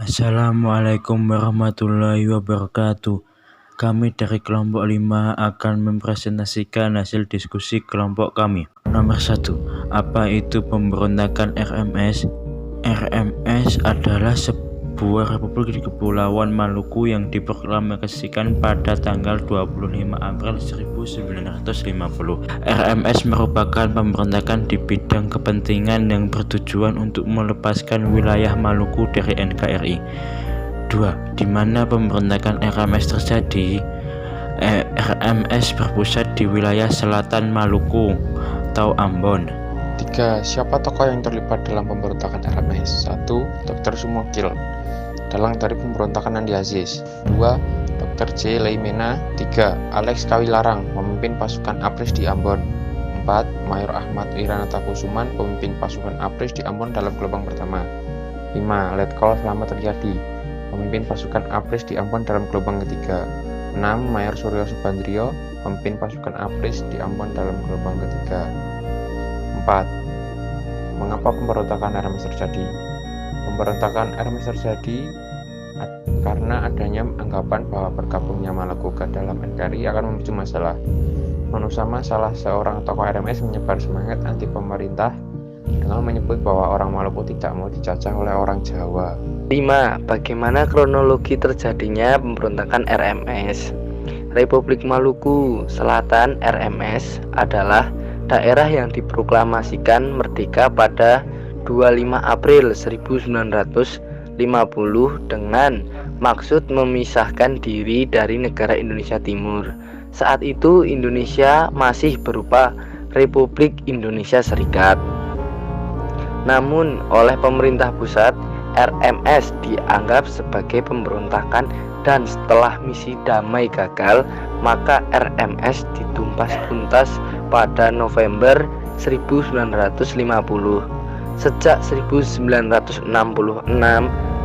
Assalamualaikum warahmatullahi wabarakatuh. Kami dari kelompok 5 akan mempresentasikan hasil diskusi kelompok kami. Nomor 1. Apa itu pemberontakan RMS? RMS adalah sebuah republik di Kepulauan Maluku yang diproklamasikan pada tanggal 25 April 1950. RMS merupakan pemberontakan di bidang kepentingan yang bertujuan untuk melepaskan wilayah Maluku dari NKRI. 2. Di mana pemberontakan RMS terjadi? RMS berpusat di wilayah selatan Maluku atau Ambon. 3. Siapa tokoh yang terlibat dalam pemberontakan RMS? 1. Dr. Sumokil, dalang dari pemberontakan Andi Aziz. 2. Dr. J. Leimena. 3. Alex Kawilarang, pemimpin pasukan APRIS di Ambon. 4. Mayor Ahmad Wiranata Kusuman, pemimpin pasukan APRIS di Ambon dalam gelombang pertama. 5. Letkol Slamet Riyadi, pemimpin pasukan APRIS di Ambon dalam gelombang ketiga. 6. Mayor Suryo Subandrio, pemimpin pasukan APRIS di Ambon dalam gelombang ketiga. 4. Mengapa pemberontakan RMS terjadi? Pemberontakan RMS terjadi karena adanya anggapan bahwa bergabungnya Maluku ke dalam NKRI akan memicu masalah. Manusama, salah seorang tokoh RMS, menyebar semangat anti pemerintah dengan menyebut bahwa orang Maluku tidak mau dijajah oleh orang Jawa. 5. Bagaimana kronologi terjadinya pemberontakan RMS? Republik Maluku Selatan RMS adalah daerah yang diproklamasikan merdeka pada 25 April 1950 dengan maksud memisahkan diri dari negara Indonesia Timur. Saat itu Indonesia masih berupa Republik Indonesia Serikat. Namun oleh pemerintah pusat, RMS dianggap sebagai pemberontakan dan setelah misi damai gagal, maka RMS ditumpas tuntas pada November 1950. Sejak 1966,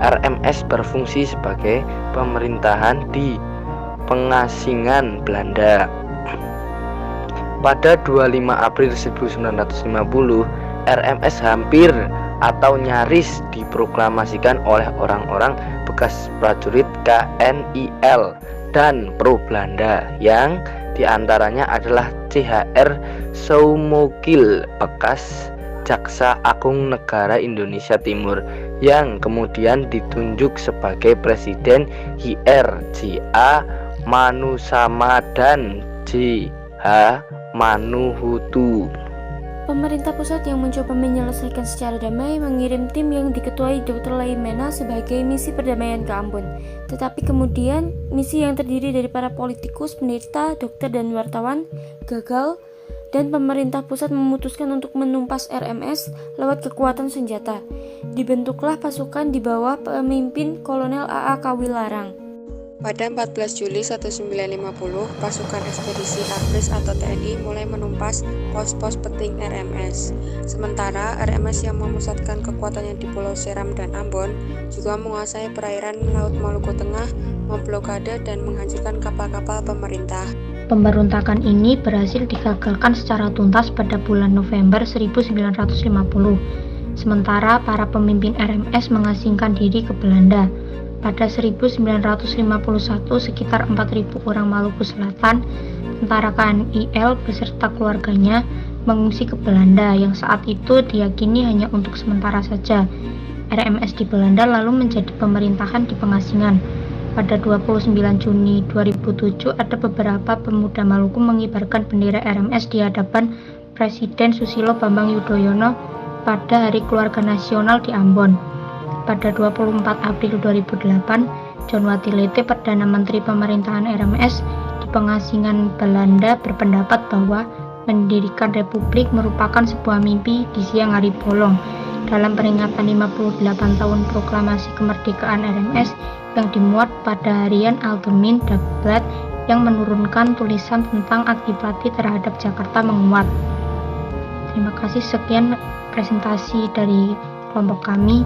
RMS berfungsi sebagai pemerintahan di pengasingan Belanda. Pada 25 April 1950, RMS hampir atau nyaris diproklamasikan oleh orang-orang bekas prajurit KNIL dan pro Belanda yang diantaranya adalah CHR Soumokil, bekas Jaksa Agung Negara Indonesia Timur, yang kemudian ditunjuk sebagai Presiden HR J.A. Manusama dan J.H. Manuhutu. Pemerintah pusat yang mencoba menyelesaikan secara damai mengirim tim yang diketuai Dr. Leimena sebagai misi perdamaian ke Ambon. Tetapi kemudian misi yang terdiri dari para politikus, pendeta, dokter, dan wartawan gagal dan pemerintah pusat memutuskan untuk menumpas RMS lewat kekuatan senjata. Dibentuklah pasukan di bawah pemimpin Kolonel A.A. Kawilarang. Pada 14 Juli 1950, pasukan ekspedisi APRIS atau TNI mulai menumpas pos-pos penting RMS. Sementara RMS yang memusatkan kekuatannya di Pulau Seram dan Ambon juga menguasai perairan Laut Maluku Tengah, memblokade dan menghancurkan kapal-kapal pemerintah. Pemberontakan ini berhasil digagalkan secara tuntas pada bulan November 1950. Sementara para pemimpin RMS mengasingkan diri ke Belanda. Pada 1951, sekitar 4.000 orang Maluku Selatan, tentara KNIL beserta keluarganya mengungsi ke Belanda yang saat itu diyakini hanya untuk sementara saja. RMS di Belanda lalu menjadi pemerintahan di pengasingan. Pada 29 Juni 2007, ada beberapa pemuda Maluku mengibarkan bendera RMS di hadapan Presiden Susilo Bambang Yudhoyono pada Hari Keluarga Nasional di Ambon. Pada 24 April 2008, John Watilete, Perdana Menteri Pemerintahan RMS di pengasingan Belanda, berpendapat bahwa mendirikan republik merupakan sebuah mimpi di siang hari bolong. Dalam peringatan 58 tahun proklamasi kemerdekaan RMS yang dimuat pada harian Algemeen Dagblad yang menurunkan tulisan tentang antipati terhadap Jakarta menguat. Terima kasih, sekian presentasi dari kelompok kami.